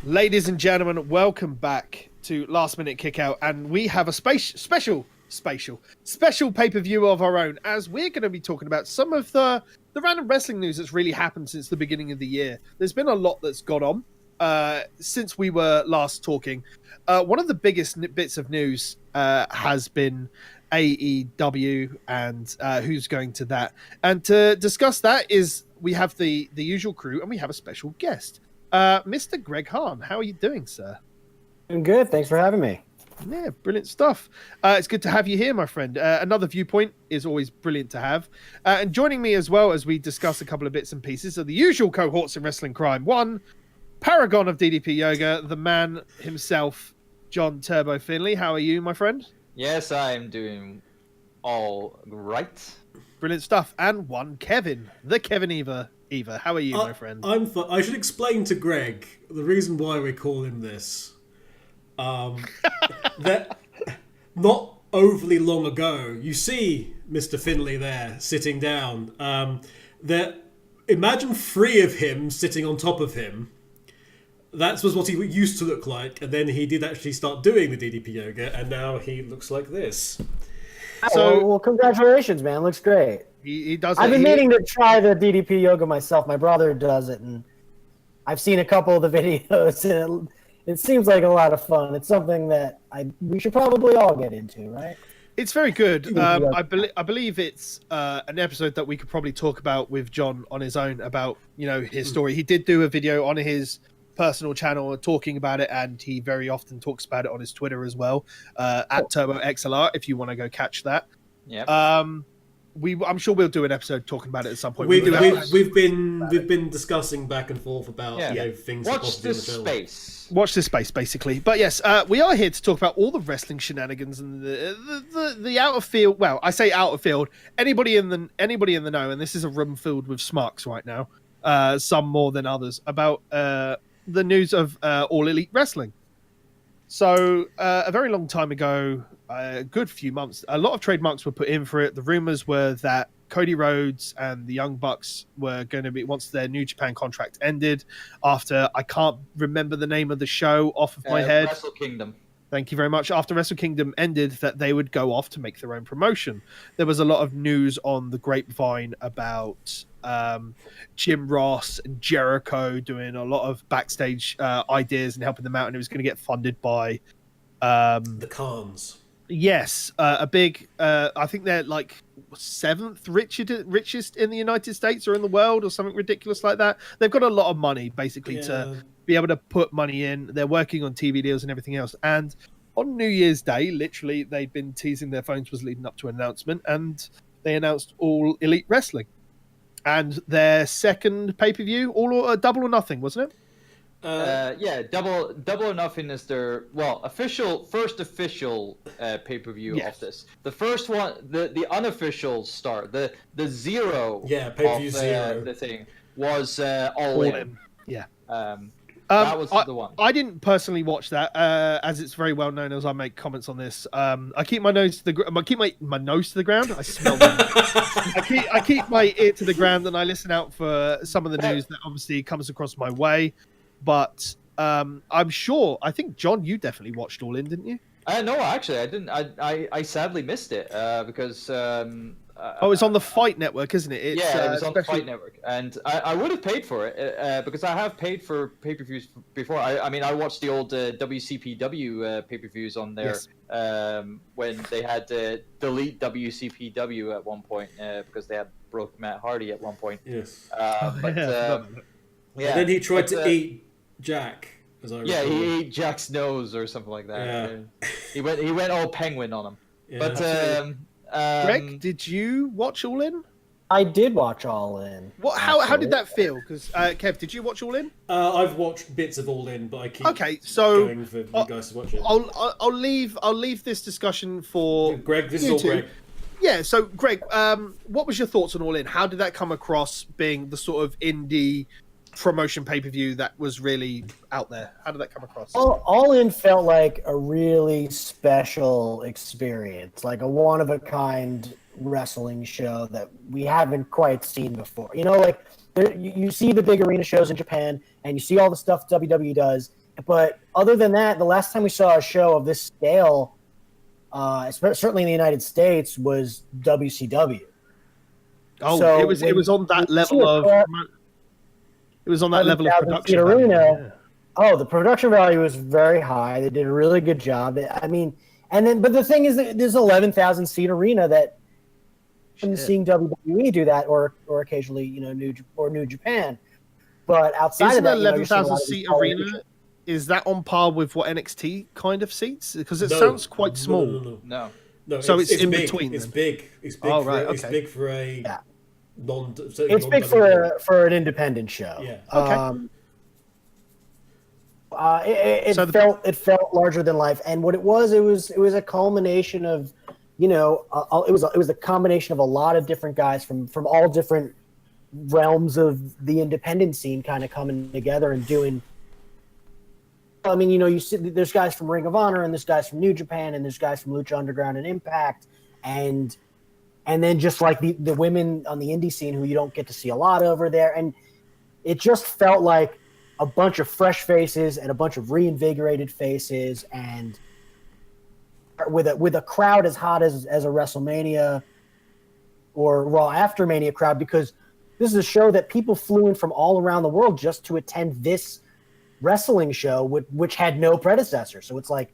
Ladies and gentlemen, welcome back to Last Minute Kickout, and we have a special pay-per-view of our own, as we're going to be talking about some of the random wrestling news that's really happened since the beginning of the year. There's been a lot that's gone on since we were last talking. One of the biggest bits of news has been AEW and who's going to that. And to discuss that is we have the usual crew, and we have a special guest. Mr. Greg Hahn, how are you doing, sir? I'm good. Thanks for having me. Yeah, brilliant stuff. It's good to have you here, my friend. Another viewpoint is always brilliant to have. And joining me as well as we discuss a couple of bits and pieces are the usual cohorts in Wrestling Crime. One, paragon of DDP Yoga, the man himself, John Turbo Finley. How are you, my friend? Yes, I'm doing all right. Brilliant stuff. And one, Kevin, the Kevin Eva. How are you, my friend? I should explain to Greg the reason why we call him this. That not overly long ago, you see Mr. Finley there sitting down. Imagine three of him sitting on top of him. That was what he used to look like, and then he did actually start doing the DDP yoga, and now he looks like this. So, well, congratulations, man. Looks great. He does. I've been meaning to try the DDP yoga myself. My brother does it, and I've seen a couple of the videos, and it seems like a lot of fun. It's something that we should probably all get into, right? It's very good. I believe it's an episode that we could probably talk about with John on his own about his story. He did do a video on his personal channel talking about it, and he very often talks about it on his Twitter as well, at Turbo XLR. If you want to go catch that, yeah. I'm sure we'll do an episode talking about it at some point. We've been discussing back and forth about things. Watch this space. Watch this space, basically. But yes, we are here to talk about all the wrestling shenanigans and the out of field. Well, I say out of field. Anybody in the know, and this is a room filled with smarks right now. Some more than others about the news of All Elite Wrestling. So a very long time ago, a good few months, a lot of trademarks were put in for it. The rumors were that Cody Rhodes and the Young Bucks were going to be, once their New Japan contract ended, after, I can't remember the name of the show off of my head. Wrestle Kingdom. Thank you very much. After Wrestle Kingdom ended, that they would go off to make their own promotion. There was a lot of news on the grapevine about Jim Ross and Jericho doing a lot of backstage ideas and helping them out, and it was going to get funded by the Khans. Yes, a big. I think they're like 7th richest in the United States or in the world or something ridiculous like that. They've got a lot of money basically to be able to put money in. They're working on TV deals and everything else. And on New Year's Day, literally, they'd been teasing their phones was leading up to an announcement, and they announced All Elite Wrestling and their second pay-per-view, Double or Nothing, wasn't it? Double or Nothing is their first official pay-per-view of this. The first one, the unofficial start, the zero. Yeah, pay-per-view zero. The thing was All In. Yeah. That was the one. I didn't personally watch that, as it's very well known as I make comments on this. I keep my nose to the my nose to the ground. I smell them. I keep my ear to the ground, and I listen out for some of the news that obviously comes across my way. But I'm sure. I think John, you definitely watched All In, didn't you? No, actually, I didn't. I sadly missed it because. It's on the Fight Network, isn't it? It was on the Fight Network, and I would have paid for it because I have paid for pay-per-views before. I mean, I watched the old WCPW pay-per-views on there when they had delete WCPW at one point because they had broke Matt Hardy at one point. Yes. And then he tried to eat Jack. He ate Jack's nose or something like that. Yeah. He went all penguin on him. Yeah. But Greg, did you watch All In? I did watch All In. How did that feel? Because Kev, did you watch All In? I've watched bits of All In, but I keep going for you guys to watch it. I'll leave this discussion for Greg. This is all Greg. Yeah. So Greg, what was your thoughts on All In? How did that come across being the sort of indie promotion pay-per-view that was really out there? How did that come across? All In felt like a really special experience, like a one-of-a-kind wrestling show that we haven't quite seen before. You see the big arena shows in Japan, and you see all the stuff WWE does, But other than that, the last time we saw a show of this scale, certainly in the United States, was WCW. Oh, So it was on that level of it was on that level of 11,000 seat production value. arena. Yeah. Oh, the production value was very high. They did a really good job. I mean, but the thing is that there's 11,000 seat arena that I'm seeing WWE do that, or occasionally, New Japan. But outside Isn't of that, 11,000 seat arena? Is that on par with what NXT kind of seats? Because it sounds quite small. No. So it's in big. between. It's then. big. It's big. It's big for a non. It's big for an independent show. Yeah. Okay. It felt larger than life, and what it was a culmination of, it was a combination of a lot of different guys from all different realms of the independent scene kind of coming together and doing. I mean, you see there's guys from Ring of Honor, and there's guys from New Japan, and there's guys from Lucha Underground and Impact, and then just like the women on the indie scene who you don't get to see a lot over there, and it just felt like a bunch of fresh faces and a bunch of reinvigorated faces, and with a crowd as hot as a WrestleMania or Raw After Mania crowd, because this is a show that people flew in from all around the world just to attend this wrestling show, which had no predecessor. So it's like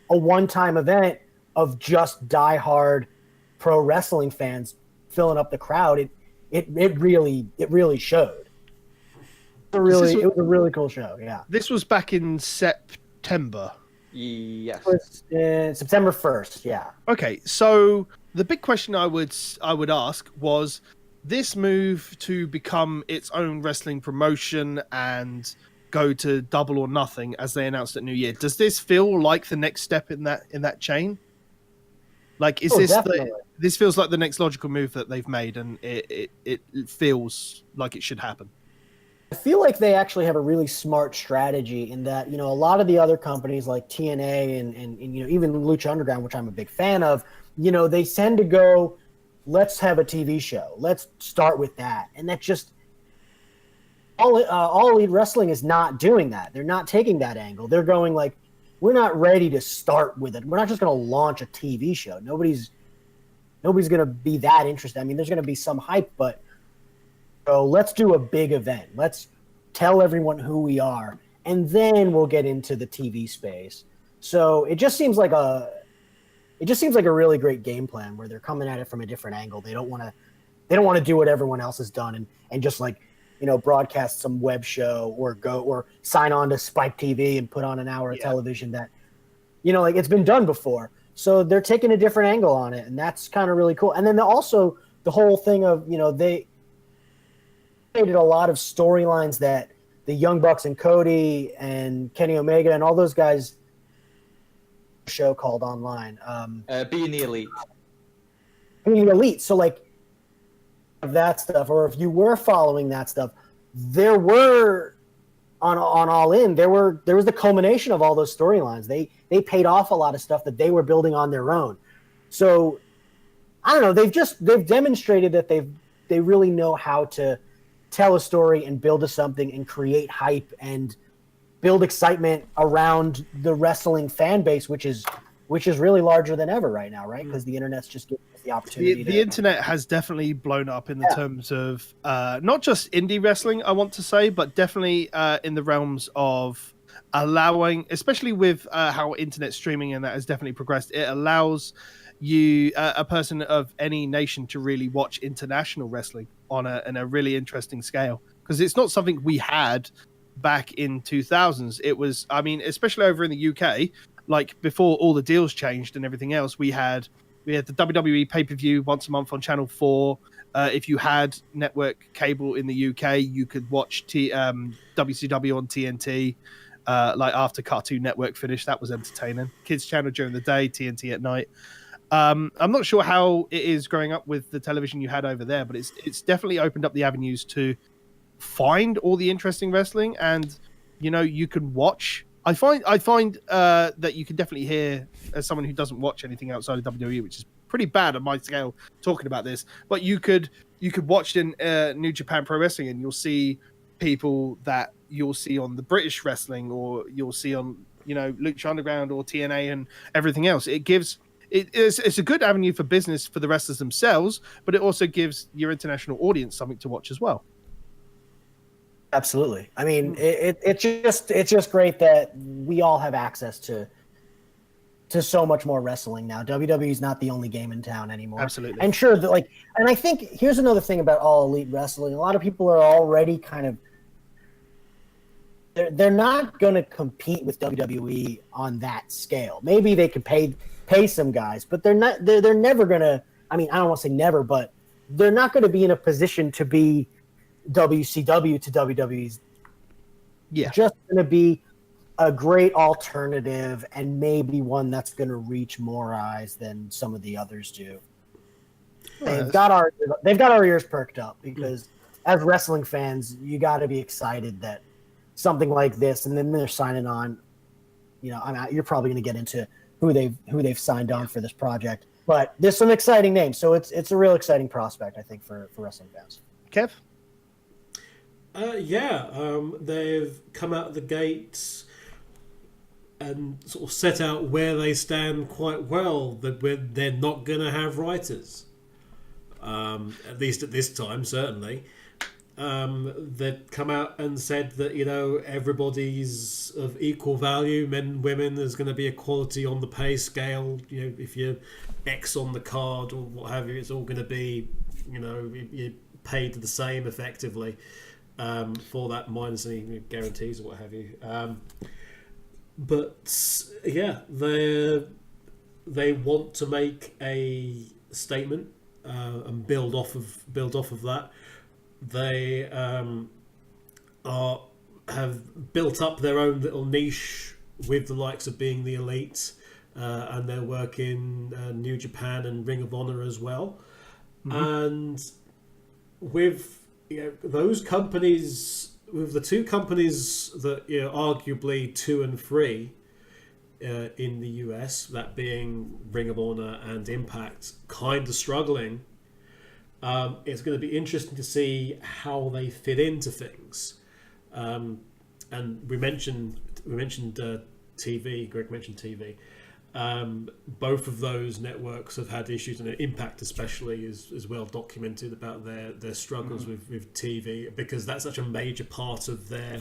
a one-time event of just diehard pro wrestling fans filling up the crowd. It really showed. It was a really cool show. Yeah. This was back in September. Yes. It was, September 1st. Yeah. Okay, so the big question I would ask was this move to become its own wrestling promotion and go to Double or Nothing as they announced at New Year. Does this feel like the next step in that chain? Like, this feels like the next logical move that they've made, and it feels like it should happen. I feel like they actually have a really smart strategy in that, a lot of the other companies like TNA and even Lucha Underground, which I'm a big fan of, they tend to go, let's have a TV show. Let's start with that. And that just all Elite Wrestling is not doing that. They're not taking that angle. They're going like, we're not ready to start with it. We're not just going to launch a TV show. Nobody's going to be that interested. I mean, there's going to be some hype, but let's do a big event. Let's tell everyone who we are, and then we'll get into the TV space. So it just seems like a really great game plan where they're coming at it from a different angle. They don't want to do what everyone else has done and just like, broadcast some web show or sign on to Spike TV and put on an hour of television that, like it's been done before. So they're taking a different angle on it, and that's kind of really cool. And then also the whole thing of, they created a lot of storylines that the Young Bucks and Cody and Kenny Omega and all those guys show called Online. Being the Elite. Being the Elite. So like that stuff, or if you were following that stuff, there were on All In, there was the culmination of all those storylines. They paid off a lot of stuff that they were building on their own. So I don't know, they've demonstrated that they really know how to tell a story and build something and create hype and build excitement around the wrestling fan base, which is really larger than ever right now, right? Because the internet's just giving us the opportunity. The internet has definitely blown up in the terms of not just indie wrestling, I want to say, but definitely in the realms of allowing, especially with how internet streaming and that has definitely progressed. It allows you, a person of any nation, to really watch international wrestling on a really interesting scale, because it's not something we had back in 2000s. It was, I mean, especially over in the UK, like before all the deals changed and everything else, we had the WWE pay-per-view once a month on Channel 4. If you had network cable in the UK, you could watch WCW on TNT, like after Cartoon Network finished. That was entertaining. Kids Channel during the day, TNT at night. I'm not sure how it is growing up with the television you had over there, but it's definitely opened up the avenues to find all the interesting wrestling, and you can watch. I find that you can definitely hear, as someone who doesn't watch anything outside of WWE, which is pretty bad on my scale talking about this, but you could watch in New Japan Pro Wrestling, and you'll see people that you'll see on the British wrestling, or you'll see on, Lucha Underground or TNA and everything else. It's a good avenue for business for the wrestlers themselves, but it also gives your international audience something to watch as well. Absolutely. I mean, it's just great that we all have access to so much more wrestling now. WWE is not the only game in town anymore. Absolutely. And sure, and I think here's another thing about All Elite Wrestling. A lot of people are already kind of they're not going to compete with WWE on that scale. Maybe they could pay some guys, but they're never going to. I mean, I don't want to say never, but they're not going to be in a position to be WCW to WWE's. Yeah, just going to be a great alternative, and maybe one that's going to reach more eyes than some of the others do. They've got our ears perked up, because as wrestling fans, you got to be excited that something like this, and then they're signing on. You're probably going to get into who they've signed on for this project, but there's some exciting names, so it's a real exciting prospect, I think, for wrestling fans. Kev? They've come out of the gates and sort of set out where they stand quite well, that they're not going to have writers. At least at this time, certainly. They've come out and said that, everybody's of equal value, men and women. There's going to be equality on the pay scale. If you're X on the card or what have you, it's all going to be, you're paid the same effectively for that, minus any guarantees or what have you. But yeah, they want to make a statement and build off of that. They have built up their own little niche with the likes of Being the Elite, and their work in New Japan and Ring of Honor as well. And with those companies, with the two companies that arguably 2 and 3 in the US, that being Ring of Honor and Impact, kind of struggling, it's going to be interesting to see how they fit into things. And we mentioned TV. Greg mentioned TV. Both of those networks have had issues, and Impact especially is well documented about their struggles with TV, because that's such a major part of their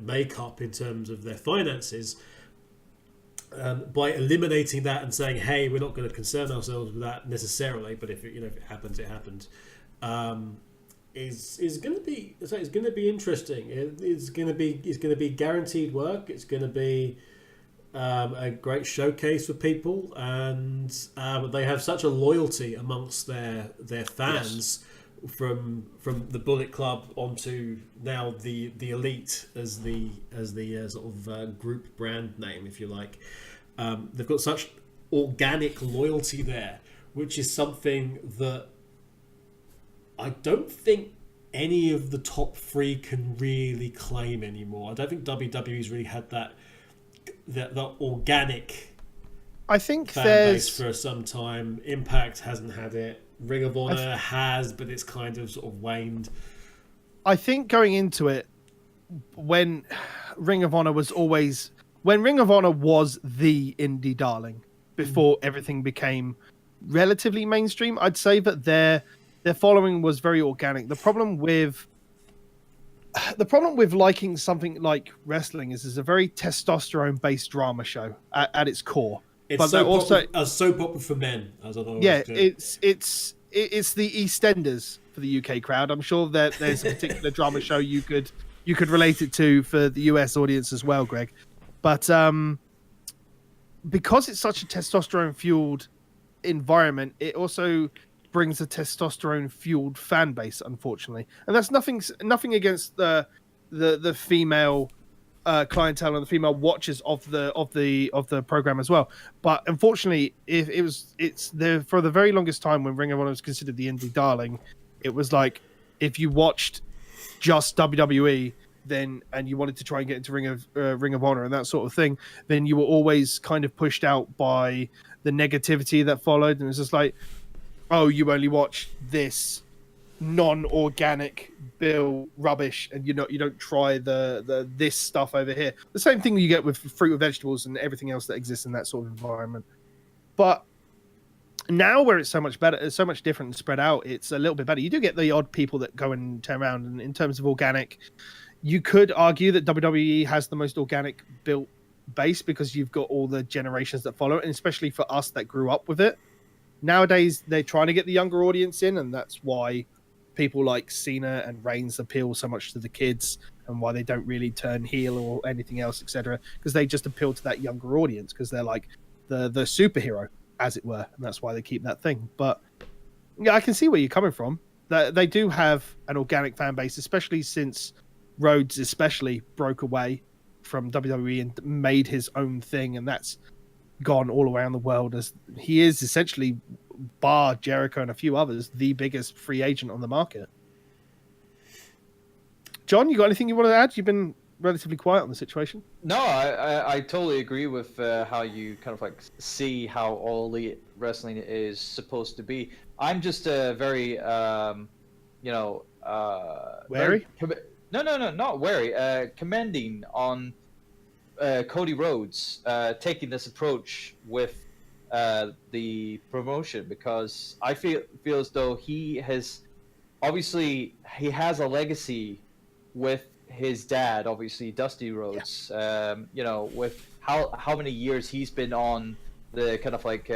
makeup in terms of their finances. By eliminating that and saying, "Hey, we're not going to concern ourselves with that necessarily, but if it happens, it happened," is going to be interesting. It's going to be guaranteed work. It's going to be a great showcase for people, and they have such a loyalty amongst their fans. Yes. From the Bullet Club onto now the Elite as the sort of group brand name, if you like. They've got such organic loyalty there, which is something that I don't think any of the top 3 can really claim anymore. I don't think WWE's really had that organic fan base for some time. Impact hasn't had it. Ring of Honor has, but it's kind of sort of waned. I think going into it, when Ring of Honor was the indie darling before everything became relatively mainstream, I'd say that their following was very organic. The problem with liking something like wrestling is it's a very testosterone-based drama show at its core. It's but so popular for men, as I've always it's the EastEnders for the UK crowd. I'm sure that there's a particular drama show you could relate it to for the US audience as well, Greg. But because it's such a testosterone-fueled environment, it also brings a testosterone-fueled fan base, unfortunately. And that's nothing against the female clientele and the female watchers of the program as well, but unfortunately, it's there for the very longest time when Ring of Honor was considered the indie darling. It was like if you watched just WWE and you wanted to try and get into Ring of Honor and that sort of thing, then you were always kind of pushed out by the negativity that followed, and it's just like, oh, you only watch this non-organic built rubbish, and you don't try the this stuff over here. The same thing you get with fruit and vegetables and everything else that exists in that sort of environment. But now, where it's so much better, it's so much different and spread out, it's a little bit better. You do get the odd people that go and turn around, and in terms of organic, you could argue that WWE has the most organic built base because you've got all the generations that follow it, and especially for us that grew up with it. Nowadays, they're trying to get the younger audience in, and that's why people like Cena and Reigns appeal so much to the kids, and why they don't really turn heel or anything else, etc. Because they just appeal to that younger audience because they're like the superhero, as it were, and that's why they keep that thing. But yeah, I can see where you're coming from. They do have an organic fan base, especially since Rhodes especially broke away from WWE and made his own thing, and that's gone all around the world, as he is essentially, bar Jericho and a few others, the biggest free agent on the market. John, you got anything you want to add? You've been relatively quiet on the situation. No, I totally agree with how you kind of like see how All Elite Wrestling is supposed to be. I'm just very, Wary? No, not wary. Commending on Cody Rhodes taking this approach with the promotion, because I feel as though he has a legacy with his dad, obviously Dusty Rhodes. Yeah. With how many years he's been on the kind of like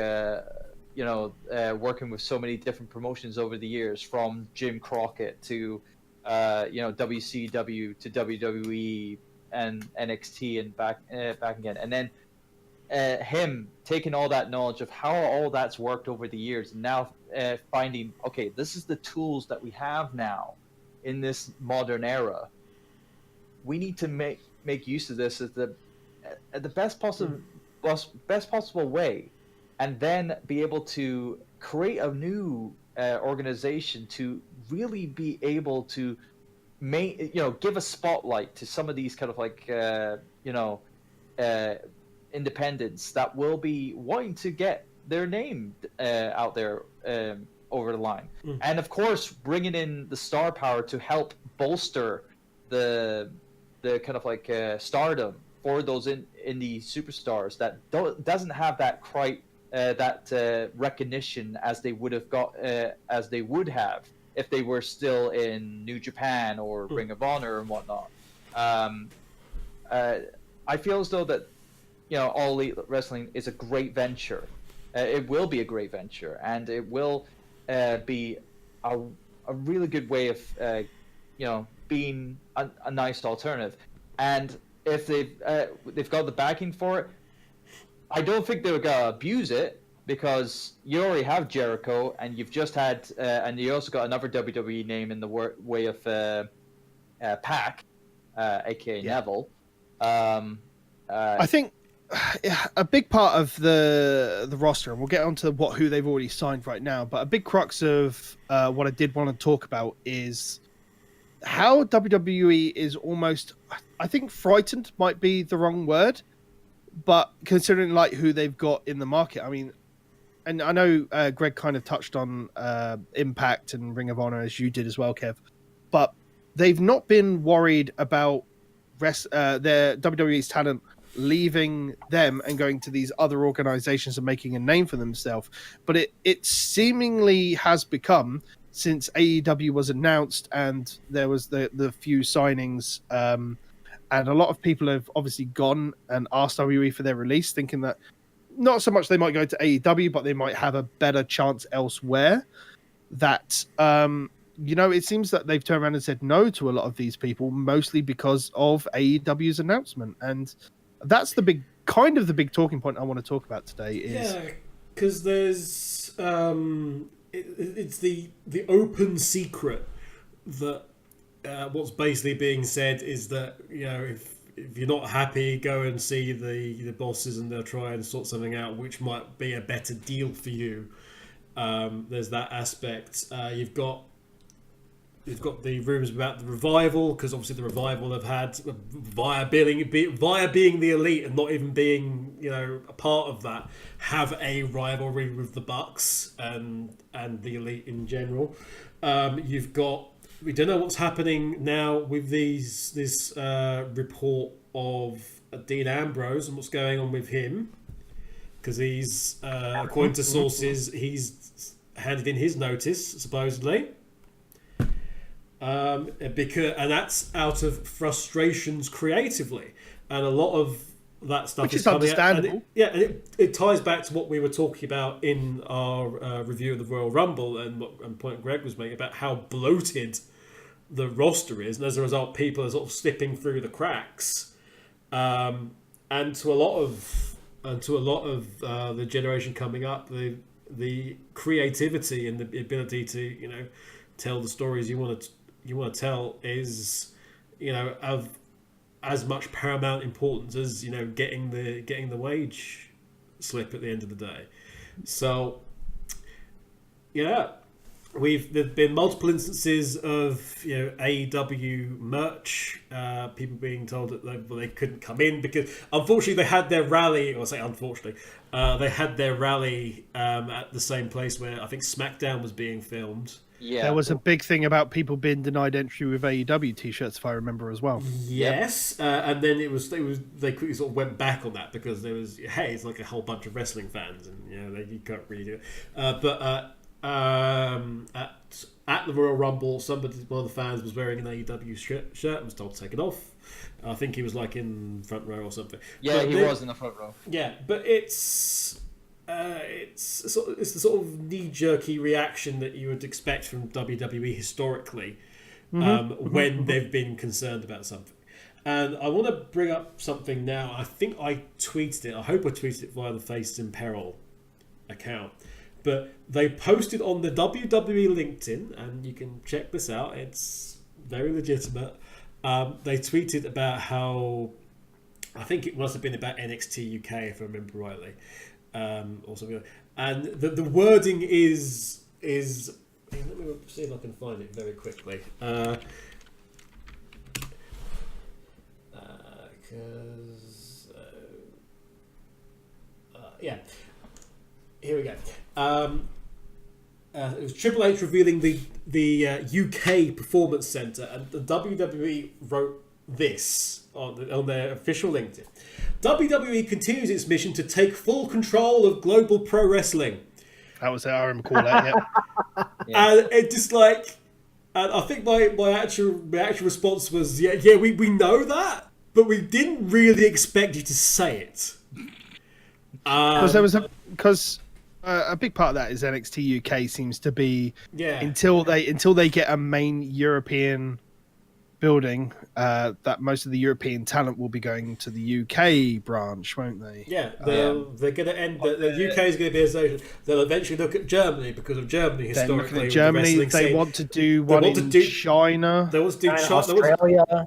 working with so many different promotions over the years, from Jim Crockett to WCW to WWE and NXT and back again, and then him taking all that knowledge of how all that's worked over the years, and now finding, okay, this is the tools that we have now in this modern era. We need to make use of this as the best possible way, and then be able to create a new organization to really be able to give a spotlight to some of these kind of like independents that will be wanting to get their name out there over the line. And of course bringing in the star power to help bolster the kind of like stardom for those indie superstars that doesn't have that quite that recognition as they would have if they were still in New Japan or Ring of Honor and whatnot. I feel as though that All Elite Wrestling is a great venture. It will be a great venture, and it will be a really good way of being a nice alternative. And if they've got the backing for it, I don't think they're gonna abuse it, because you already have Jericho, and you've just had and you also got another WWE name in the way of Pac, aka Neville. I think a big part of the roster, and we'll get onto who they've already signed right now, but a big crux of what I did want to talk about is how WWE is almost, I think frightened might be the wrong word, but considering like who they've got in the market. I mean, and I know Greg kind of touched on Impact and Ring of Honor, as you did as well, Kev, but they've not been worried about their WWE's talent leaving them and going to these other organizations and making a name for themselves. But it seemingly has become, since AEW was announced and there was the few signings, and a lot of people have obviously gone and asked WWE for their release, thinking that not so much they might go to AEW, but they might have a better chance elsewhere. That it seems that they've turned around and said no to a lot of these people, mostly because of AEW's announcement. And that's the big talking point I want to talk about today. Is because there's it's the open secret that what's basically being said is that if you're not happy, go and see the bosses and they'll try and sort something out which might be a better deal for you. There's that aspect. You've got you've got the rumours about the Revival, because obviously the Revival have had via being the Elite and not even being a part of that, have a rivalry with the Bucks and the Elite in general. We don't know what's happening now with this report of Dean Ambrose and what's going on with him, because he's according to sources, he's handed in his notice supposedly, and that's out of frustrations creatively, and a lot of that stuff which is coming understandable. and it ties back to what we were talking about in our review of the Royal Rumble, and point Greg was making about how bloated the roster is, and as a result, people are sort of slipping through the cracks. And to a lot of the generation coming up, the creativity and the ability to tell the stories you want to tell is of as much paramount importance as getting the wage slip at the end of the day. So yeah. There've been multiple instances of AEW merch, people being told that they couldn't come in because unfortunately they had their rally, or say unfortunately, they had their rally at the same place where I think SmackDown was being filmed. Yeah, There was a big thing about people being denied entry with AEW t-shirts, if I remember as well. Yes, and then they quickly sort of went back on that because there was it's like a whole bunch of wrestling fans, and you can't really do it. But at the Royal Rumble, one of the fans was wearing an AEW shirt and was told to take it off. I think he was like in front row or something. Yeah, but he was in the front row. Yeah, but it's the sort of knee-jerky reaction that you would expect from WWE historically when they've been concerned about something. And I want to bring up something now. I think I tweeted it. I hope I tweeted it via the Faces in Peril account. But they posted on the WWE LinkedIn, and you can check this out. It's very legitimate. They tweeted about how, I think it must have been about NXT UK, if I remember rightly, or something. And the wording is. Let me see if I can find it very quickly. Here we go. It was Triple H revealing the UK Performance Centre, and the WWE wrote this on their official LinkedIn. WWE continues its mission to take full control of global pro wrestling. That was it. I remember that. Yeah. And it just like, and I think my actual response was, yeah, we know that, but we didn't really expect you to say it. Because a big part of that is NXT UK seems to be until they get a main European building, that most of the European talent will be going to the UK branch, won't they? Yeah, they're going to end. The UK is going to be associated. They'll eventually look at Germany because of Germany historically. At Germany, they want to do one in China. They want to do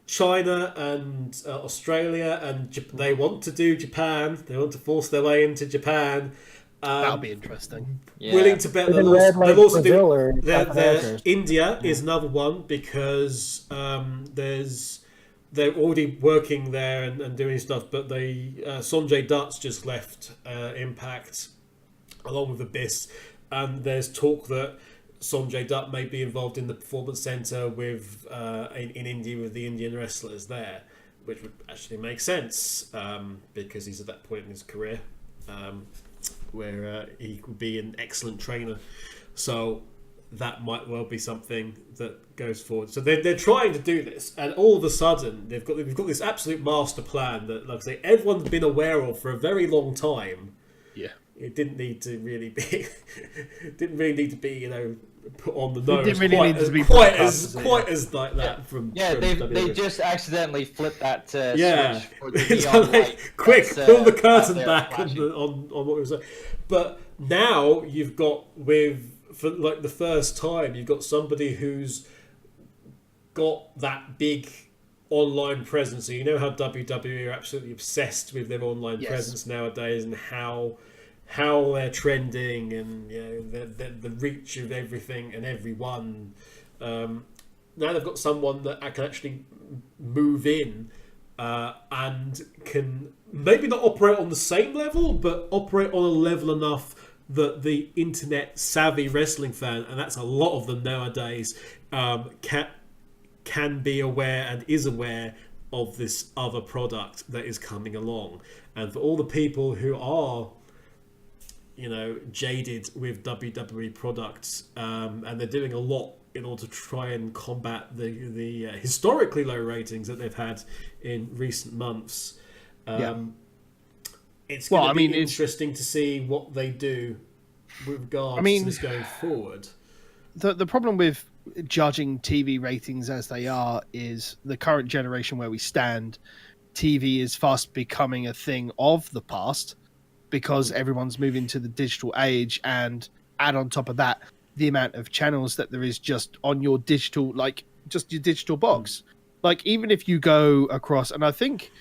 China and Australia, and they want to do Japan. They want to force their way into Japan. That'll be interesting. Yeah. Willing to bet they'll also do. India is another one because they're already working there and doing stuff. But Sonjay Dutt's just left Impact along with Abyss, and there's talk that Sonjay Dutt may be involved in the Performance Centre with in India with the Indian wrestlers there, which would actually make sense because he's at that point in his career. Where he could be an excellent trainer, so that might well be something that goes forward. So they're trying to do this, and all of a sudden we've got this absolute master plan that, like I say, everyone's been aware of for a very long time. Yeah, it didn't need to really be, put on the nose. It didn't really need to be quite as like that from. Yeah, they just accidentally flipped that switch for the neon light. Quick, pull the curtain back on what we were saying. But now you've got for the first time, you've got somebody who's got that big online presence. So you know how WWE are absolutely obsessed with their online presence nowadays, and how they're trending, and the reach of everything and everyone. they've got someone that can actually move in and can maybe not operate on the same level, but operate on a level enough that the internet savvy wrestling fan, and that's a lot of them nowadays, can be aware and is aware of this other product that is coming along. And for all the people who are, jaded with WWE products, and they're doing a lot in order to try and combat the historically low ratings that they've had in recent months. It's going to be interesting to see what they do with regards to this going forward. The problem with judging TV ratings as they are is the current generation where we stand. TV is fast becoming a thing of the past because everyone's moving to the digital age, and add on top of that the amount of channels that there is just on your digital, just your digital box. Like, even if you go across, and I think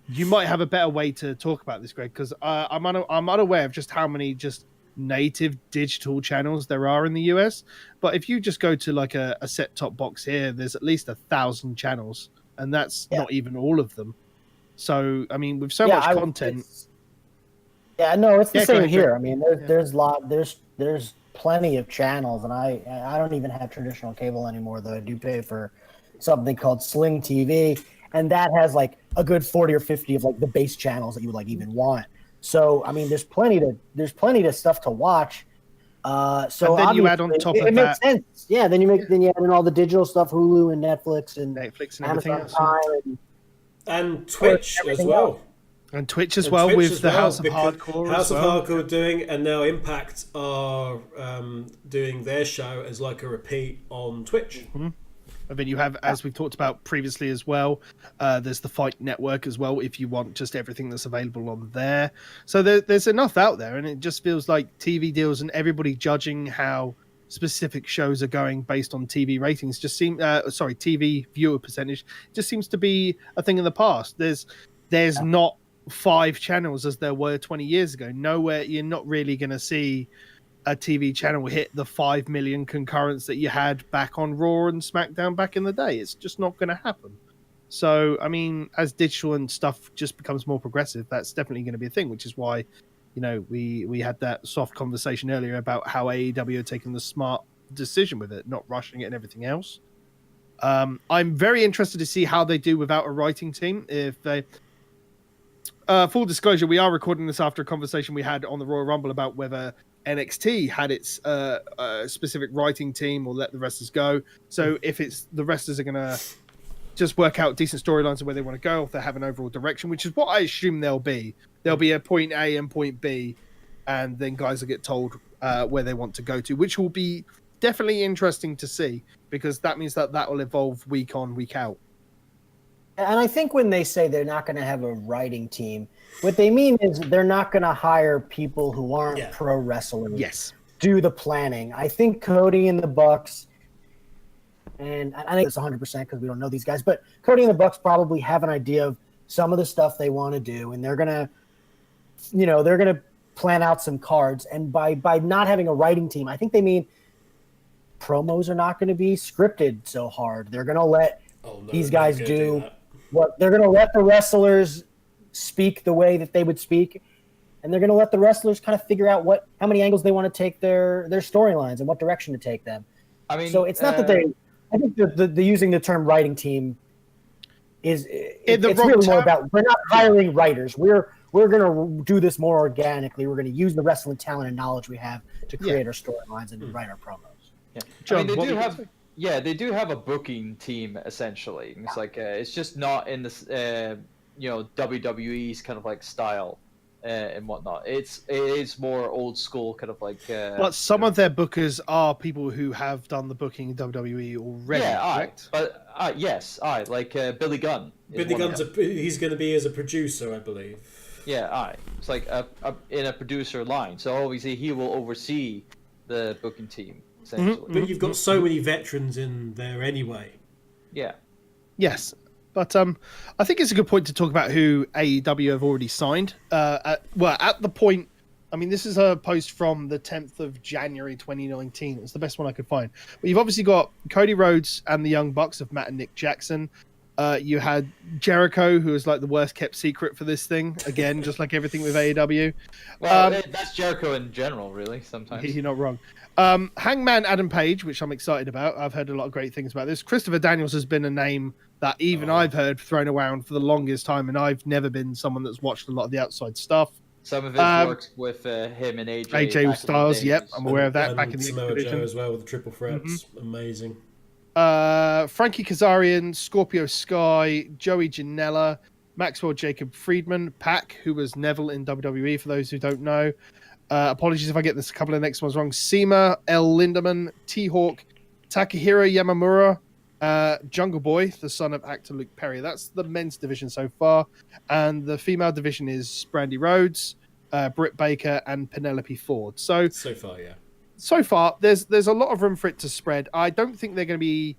you might have a better way to talk about this, Greg, because I'm unaware of just how many just native digital channels there are in the US. But if you just go to like a set-top box here, there's at least 1,000 channels, and that's not even all of them. So, I mean, with so much content... It's the same here. I mean, there's plenty of channels, and I don't even have traditional cable anymore, though I do pay for something called Sling TV, and that has like a good 40 or 50 of like the base channels that you would like even want. So, I mean, there's plenty of stuff to watch. So and then you add on top of that, makes sense. Yeah, then you add in all the digital stuff, Hulu and Netflix and everything else. And Twitch as well. And Twitch as well, with the House of Hardcore. House of Hardcore are doing, and now Impact are doing their show as like a repeat on Twitch. Mm-hmm. And then you have, as we've talked about previously as well, there's the Fight Network as well, if you want just everything that's available on there. So there's enough out there, and it just feels like TV deals and everybody judging how specific shows are going based on TV ratings TV viewer percentage just seems to be a thing in the past. There's not 5 channels as there were 20 years ago. Nowhere, you're not really going to see a TV channel hit the 5 million concurrents that you had back on Raw and SmackDown back in the day. It's just not going to happen. So, I mean, as digital and stuff just becomes more progressive, that's definitely going to be a thing, which is why, we had that soft conversation earlier about how AEW are taking the smart decision with it, not rushing it and everything else. I'm very interested to see how they do without a writing team. If they... full disclosure, we are recording this after a conversation we had on the Royal Rumble about whether NXT had its specific writing team or let the wrestlers go. So if it's the wrestlers are going to just work out decent storylines of where they want to go, if they have an overall direction, which is what I assume they'll be. There'll be a point A and point B, and then guys will get told where they want to go to, which will be definitely interesting to see, because that means that will evolve week on, week out. And I think when they say they're not going to have a writing team, what they mean is they're not going to hire people who aren't pro wrestlers. Yes. Do the planning. I think Cody and the Bucks, and I think it's 100% because we don't know these guys, but Cody and the Bucks probably have an idea of some of the stuff they want to do, and they're going to plan out some cards. And by not having a writing team, I think they mean promos are not going to be scripted so hard. They're going to let these guys do what they're going to let the wrestlers speak the way that they would speak, and they're going to let the wrestlers kind of figure out how many angles they want to take their storylines and what direction to take them. I mean, so it's not that I think the using the term writing team it's really more about, we're not hiring writers. We're going to do this more organically. We're going to use the wrestling talent and knowledge we have to create our storylines and write our promos. Yeah. John, they do have a booking team essentially. It's like it's just not in this WWE's kind of like style and whatnot. It is more old school kind of like. But some of their bookers are people who have done the booking in WWE already. Yeah, correct? But like Billy Gunn. Billy Gunn's he's going to be as a producer, I believe. Yeah, it's like in a producer line. So obviously he will oversee the booking team. Mm-hmm. But you've got so many veterans in there anyway. Yeah. Yes. But I think it's a good point to talk about who AEW have already signed. At the point I mean, this is a post from the 10th of January 2019. It's the best one I could find. But you've obviously got Cody Rhodes and the Young Bucks of Matt and Nick Jackson. You had Jericho, who was like the worst kept secret for this thing. Again, just like everything with AEW. Well, that's Jericho in general, really. Sometimes You're not wrong. Hangman Adam Page, which I'm excited about. I've heard a lot of great things about this. Christopher Daniels has been a name that even I've heard thrown around for the longest time, and I've never been someone that's watched a lot of the outside stuff. some of his work with him and AJ. AJ Styles, yep, I'm aware of that. And back in the Samoa division. Joe as well with the triple threats. Amazing. Frankie Kazarian, Scorpio Sky, Joey Janela, Maxwell Jacob Friedman, Pac, who was Neville in WWE, for those who don't know. Apologies if I get this a couple of next ones wrong. Seema, L. Lindemann, T-Hawk, Takahiro Yamamura, Jungle Boy, the son of actor Luke Perry. That's the men's division so far. And the female division is Brandy Rhodes, Britt Baker, and Penelope Ford. So far, yeah. So far, there's a lot of room for it to spread. I don't think they're going to be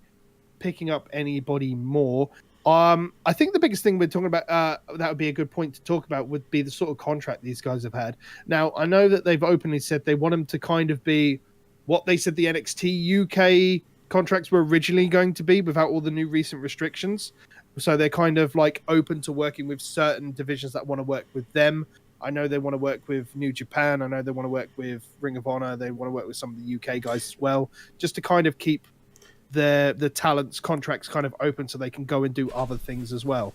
picking up anybody more. I think the biggest thing we're talking about, that would be a good point to talk about, would be the sort of contract these guys have had. Now, I know that they've openly said they want them to kind of be what they said the NXT UK contracts were originally going to be without all the new recent restrictions. So they're kind of like open to working with certain divisions that want to work with them. I know they want to work with New Japan. I know they want to work with Ring of Honor. They want to work with some of the UK guys as well, just to kind of keep the talents contracts kind of open so they can go and do other things as well.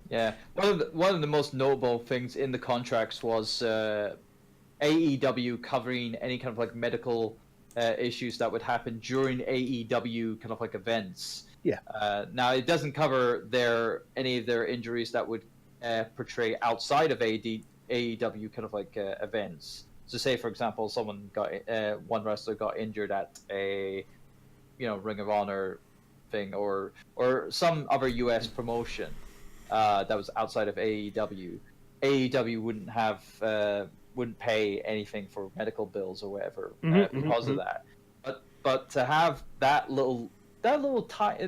Yeah, one of the most notable things in the contracts was AEW covering any kind of like medical issues that would happen during AEW kind of like events. Yeah. Now it doesn't cover any of their injuries that would portray outside of AEW kind of like events. So say for example, one wrestler got injured at a Ring of Honor thing or some other US promotion that was outside of AEW. AEW wouldn't pay anything for medical bills or whatever because of that. But to have that little kind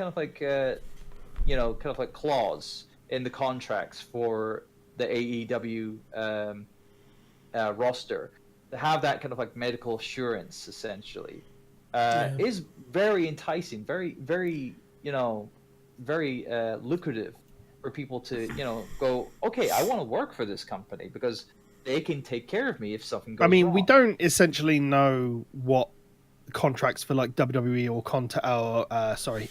of like kind of like clause in the contracts for the AEW roster, to have that kind of like medical assurance essentially is very enticing, very very very lucrative for people to go, okay, I want to work for this company because they can take care of me if something goes wrong. We don't essentially know what contracts for like WWE or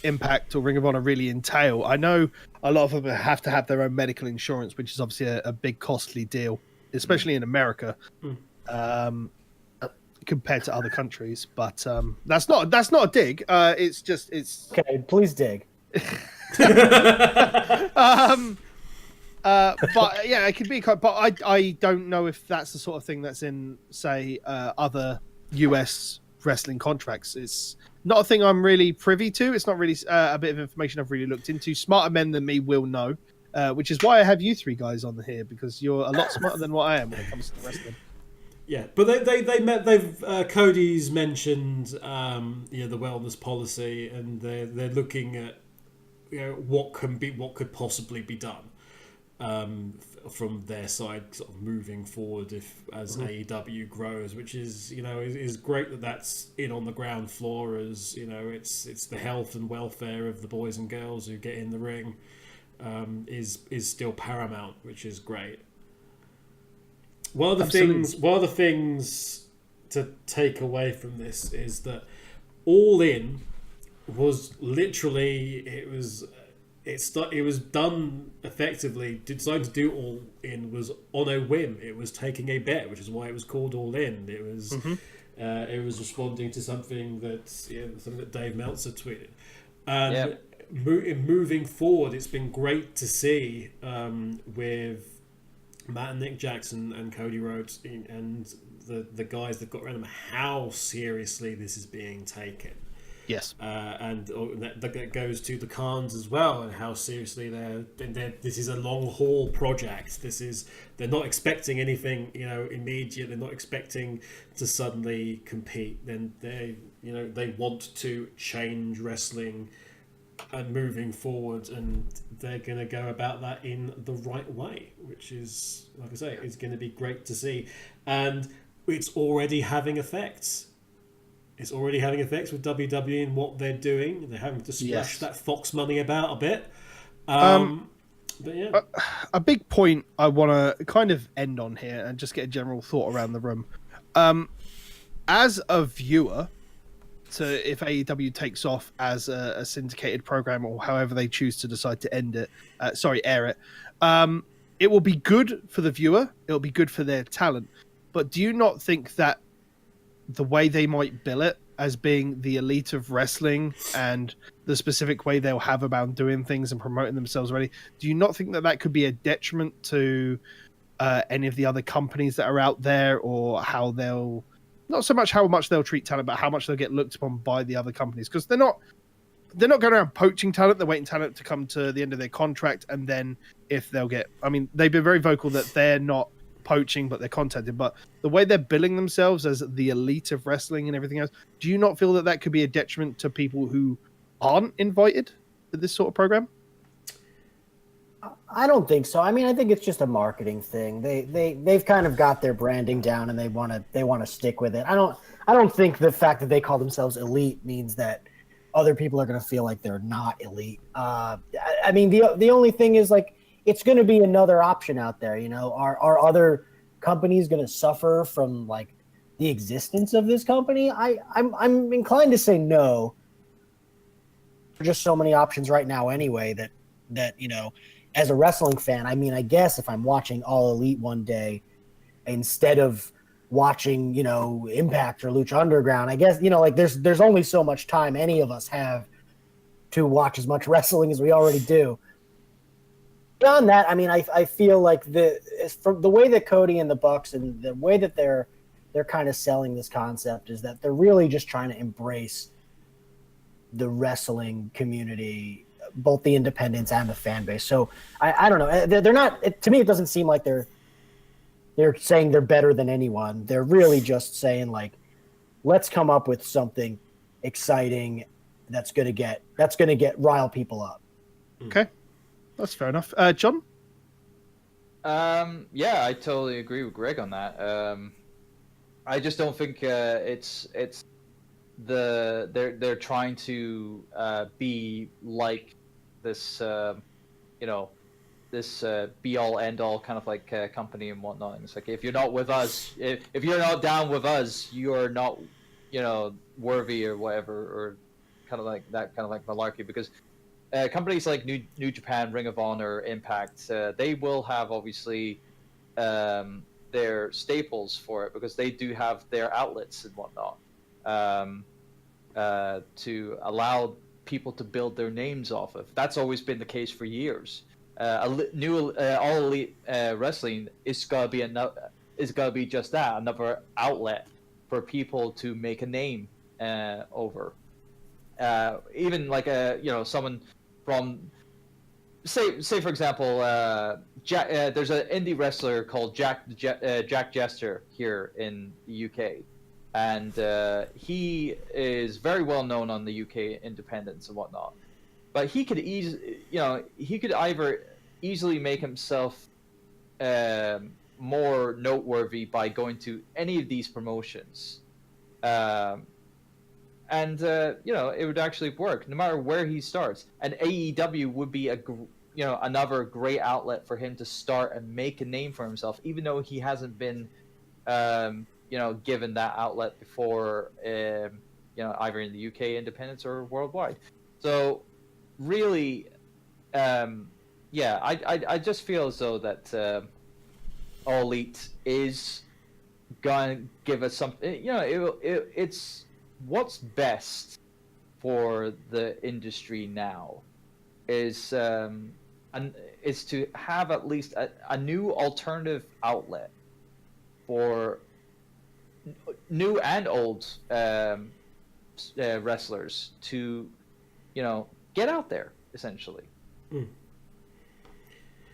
Impact or Ring of Honor really entail. I know a lot of them have to have their own medical insurance, which is obviously a big costly deal, especially in America, compared to other countries. But that's not a dig. It's okay. Please dig. But yeah, it could be. But I don't know if that's the sort of thing that's in, say, other US wrestling contracts. It's not a thing I'm really privy to. It's not really a bit of information I've really looked into. Smarter men than me will know, which is why I have you three guys on here, because you're a lot smarter than what I am when it comes to wrestling. Yeah, but they've Cody's mentioned the wellness policy, and they're looking at what could possibly be done from their side, sort of moving forward as AEW grows, which is is great that that's in on the ground floor, as it's the health and welfare of the boys and girls who get in the ring is still paramount, which is great. One of the things to take away from this is that All In was literally it was done effectively. Designed to do All In was on a whim. It was taking a bet, which is why it was called All In. It was responding to something that Dave Meltzer tweeted. And moving forward, it's been great to see with Matt and Nick Jackson and Cody Rhodes and the guys that got around them, how seriously this is being taken. Yes, and that goes to the Khans as well, and how seriously this is a long haul project. They're not expecting anything immediate. They're not expecting to suddenly compete. Then they want to change wrestling and moving forward, and they're going to go about that in the right way, which is, like I say, is going to be great to see. And it's already having effects. It's already having effects with WWE and what they're doing. They're having to splash that Fox money about a bit. But yeah. A big point I want to kind of end on here and just get a general thought around the room. As a viewer, so if AEW takes off as a syndicated program or however they choose to decide to air it, it will be good for the viewer. It'll be good for their talent. But do you not think that the way they might bill it as being the elite of wrestling and the specific way they'll have about doing things and promoting themselves already, do you not think that that could be a detriment to any of the other companies that are out there, or how they'll, not so much how much they'll treat talent, but how much they'll get looked upon by the other companies? Because they're not going around poaching talent. They're waiting talent to come to the end of their contract, and then if they'll get, I mean, they've been very vocal that they're not poaching, but they're contacted. But the way they're billing themselves as the elite of wrestling and everything else, do you not feel that that could be a detriment to people who aren't invited to this sort of program? I don't think so. I mean, I think it's just a marketing thing. They've kind of got their branding down, and they want to stick with it. I don't think the fact that they call themselves elite means that other people are going to feel like they're not elite. I mean, the only thing is, like, it's going to be another option out there. You know, are other companies going to suffer from, like, the existence of this company? I'm inclined to say no. There are just so many options right now anyway that you know, as a wrestling fan, I mean, I guess if I'm watching All Elite one day instead of watching, you know, Impact or Lucha Underground, I guess, you know, like there's only so much time any of us have to watch as much wrestling as we already do. Beyond that, I mean, I feel like from the way that Cody and the Bucks and the way that they're kind of selling this concept is that they're really just trying to embrace the wrestling community, both the independents and the fan base. So I don't know. They're not. To me, it doesn't seem like they're saying they're better than anyone. They're really just saying, like, let's come up with something exciting that's gonna get rile people up. Okay, that's fair enough. John? Yeah, I totally agree with Greg on that. I just don't think it's they're trying to be like this, you know, this be all end all kind of like company and whatnot. And it's like, if you're not with us, if you're not down with us, you're not, you know, worthy or whatever, or kind of like that, kind of like malarkey. Because companies like New Japan, Ring of Honor, Impact, they will have obviously their staples for it, because they do have their outlets and whatnot, to allow people to build their names off of. That's always been the case for years. New All Elite Wrestling is gonna be just that, another outlet for people to make a name over. Even like you know, someone from say for example, there's an indie wrestler called Jack Jester here in the UK, and he is very well known on the UK independents and whatnot. But he could either easily make himself more noteworthy by going to any of these promotions, and you know, it would actually work no matter where he starts. And AEW would be another great outlet for him to start and make a name for himself, even though he hasn't been you know, given that outlet before, you know, either in the UK independents or worldwide. So really, yeah, I just feel as though that All Elite is gonna give us something. You know, it's what's best for the industry now is is to have at least a new alternative outlet for new and old wrestlers to, you know, get out there, essentially.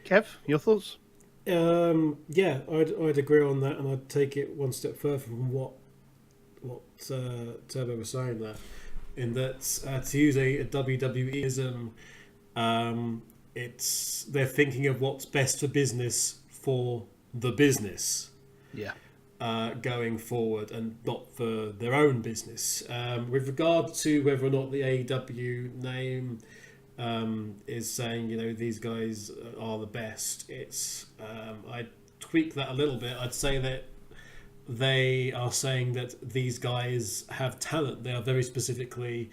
Kev, your thoughts? Yeah, I'd agree on that, and I'd take it one step further from what Turbo was saying there. in that to use a WWEism, they're thinking of what's best for business for the business. Yeah. Going forward, and not for their own business. With regard to whether or not the AEW name is saying, these guys are the best, I'd tweak that a little bit. I'd say that they are saying that these guys have talent. They are very specifically,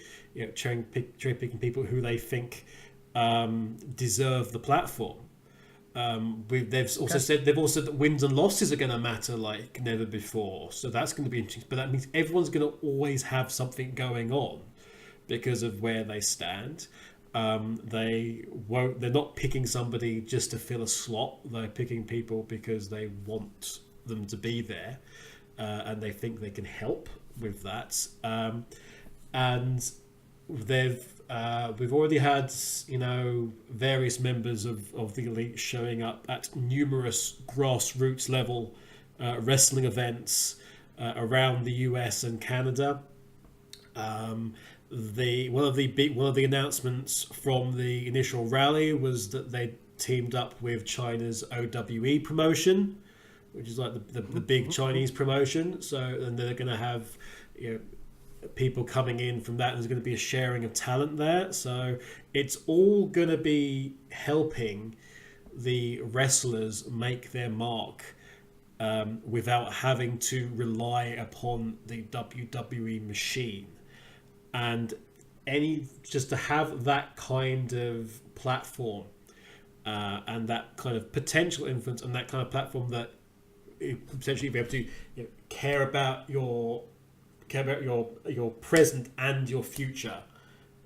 cherry picking people who they think deserve the platform. They've also said that wins and losses are going to matter like never before. So that's going to be interesting. But that means everyone's going to always have something going on because of where they stand. They're not picking somebody just to fill a slot. They're picking people because they want them to be there, and they think they can help with that. And we've already had various members of the elite showing up at numerous grassroots level wrestling events around the US and Canada. One of the announcements from the initial rally was that they teamed up with China's OWE promotion, which is like the big Chinese promotion. So, and they're going to have people coming in from that. There's going to be a sharing of talent there. So it's all going to be helping the wrestlers make their mark without having to rely upon the WWE machine. And just to have that kind of platform and that kind of potential influence and that kind of platform that potentially be able to care about your present and your future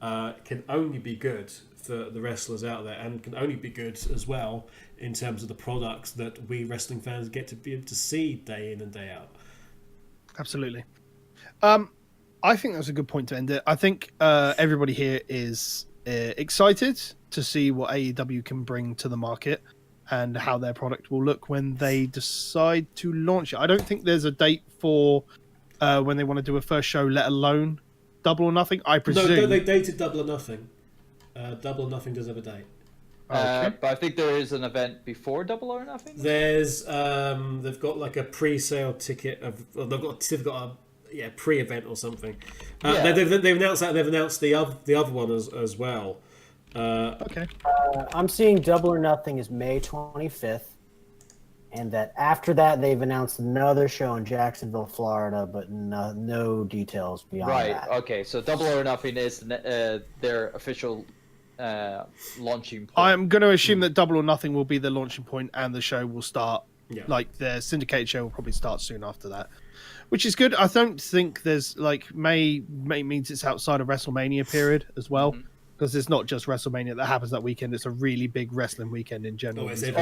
can only be good for the wrestlers out there, and can only be good as well in terms of the products that we wrestling fans get to be able to see day in and day out. Absolutely. I think that's a good point to end it. I think everybody here is excited to see what AEW can bring to the market and how their product will look when they decide to launch it. I don't think there's a date for when they want to do a first show, let alone Double or Nothing. I presume. No, they dated Double or Nothing. Double or Nothing does have a date. Okay. But I think there is an event before Double or Nothing. There's they've got like a pre-sale ticket they've got a pre-event or something. They've announced that. They've announced the other one as well. Okay. I'm seeing Double or Nothing is May 25th, and that after that they've announced another show in Jacksonville, Florida, but no details beyond that. Right. Okay. So Double or Nothing is their official launching point. I'm going to assume that Double or Nothing will be the launching point, and the show will start. Yeah. Like the syndicated show will probably start soon after that, which is good. I don't think there's May means it's outside of WrestleMania period as well. Mm-hmm. Because it's not just WrestleMania that happens that weekend. It's a really big wrestling weekend in general. In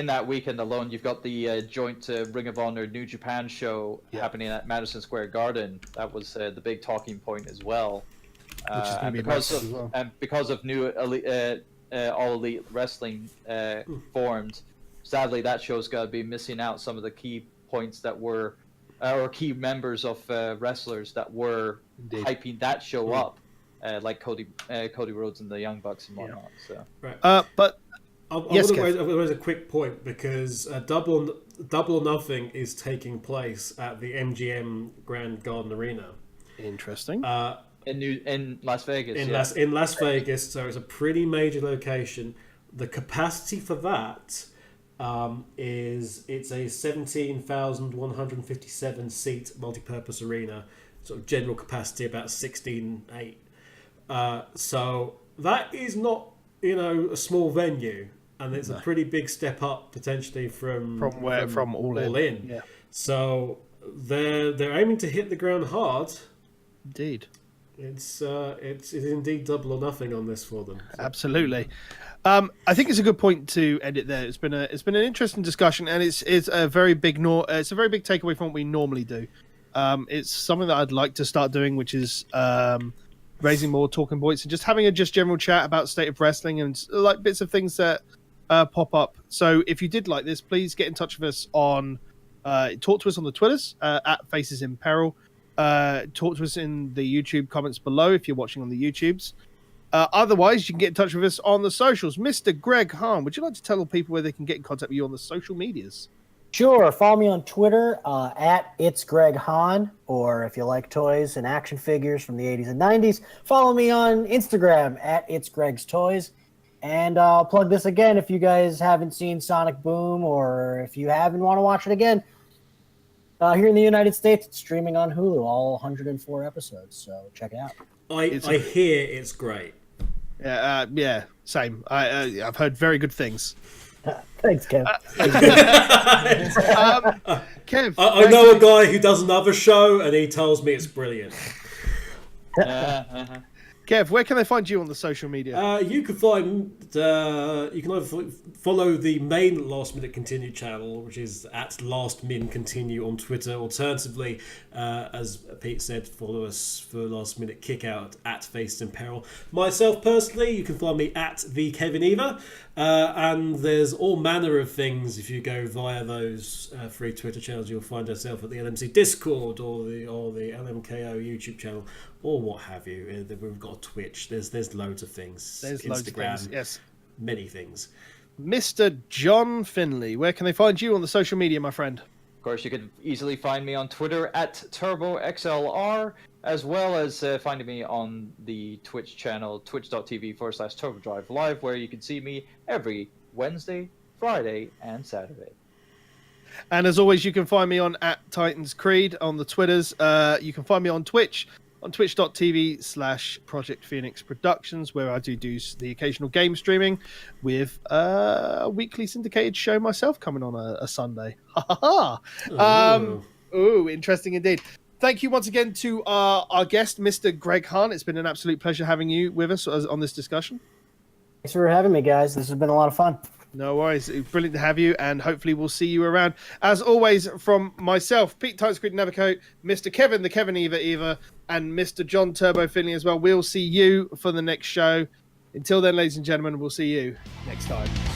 that weekend alone, you've got the joint Ring of Honor New Japan show happening at Madison Square Garden. That was the big talking point as well. Which is going to be massive as well. And because of new All Elite Wrestling formed, sadly that show's going to be missing out some of the key points that were, or key members of wrestlers that were hyping that show up. Like Cody Rhodes and the Young Bucks and whatnot. So. Right. But I want to raise a quick point because Double or Nothing is taking place at the MGM Grand Garden Arena. Interesting. In Las Vegas. In Las Vegas, so it's a pretty major location. The capacity for that is a 17,157 seat multi-purpose arena. Sort of general capacity about 16,800. So that is not, a small venue, and it's a pretty big step up potentially from All In. Yeah. So they're aiming to hit the ground hard. Indeed. It's indeed Double or Nothing on this for them. So. Absolutely. I think it's a good point to end it there. It's been an interesting discussion, and it's a very big takeaway from what we normally do. It's something that I'd like to start doing, which is raising more talking points and just having a general chat about state of wrestling and like bits of things that pop up. So if you did like this, please get in touch with us talk to us on the Twitters at Faces in Peril. talk to us in the YouTube comments below if you're watching on the YouTubes. Otherwise, you can get in touch with us on the socials. Mr. Greg Hahn, would you like to tell people where they can get in contact with you on the social medias? Sure. Follow me on Twitter at It's Greg Hahn, or if you like toys and action figures from the 80s and 90s, follow me on Instagram at It's Greg's Toys. And I'll plug this again if you guys haven't seen Sonic Boom, or if you haven't want to watch it again. Here in the United States, it's streaming on Hulu, all 104 episodes. So check it out. I hear it's great. Yeah, same. I've heard very good things. Thanks, Kev. Kev, I know a guy who does another show, and he tells me it's brilliant. Kev, where can they find you on the social media? You can find you can either follow the main Last Minute Continue channel, which is at Last Min Continue on Twitter. Alternatively, as Pete said, follow us for Last Minute Kickout at Faced in Peril. Myself personally, you can find me at the Kevin Eva, and there's all manner of things. If you go via those free Twitter channels, you'll find yourself at the LMC Discord or the LMKO YouTube channel, or what have you. We've got Twitch. There's loads of things. There's Instagram, loads of things. Yes, many things. Mr. John Finley, where can they find you on the social media, my friend? Of course, you can easily find me on Twitter at TurboXLR, as well as finding me on the Twitch channel, twitch.tv/TurboDrive Live, where you can see me every Wednesday, Friday, and Saturday. And as always, you can find me on at Titans Creed on the Twitters. You can find me on Twitch, on twitch.tv/Project Phoenix Productions, where I do the occasional game streaming with a weekly syndicated show myself coming on a Sunday. Ooh, interesting indeed. Thank you once again to our guest, Mr. Greg Hahn. It's been an absolute pleasure having you with us on this discussion. Thanks for having me, guys. This has been a lot of fun. No worries. Brilliant to have you, and hopefully we'll see you around. As always, from myself, Pete Titans Creed Nevercoat, Mr. Kevin, the Kevin Eva, and Mr. John Turbo Finley as well. We'll see you for the next show. Until then, ladies and gentlemen, we'll see you next time.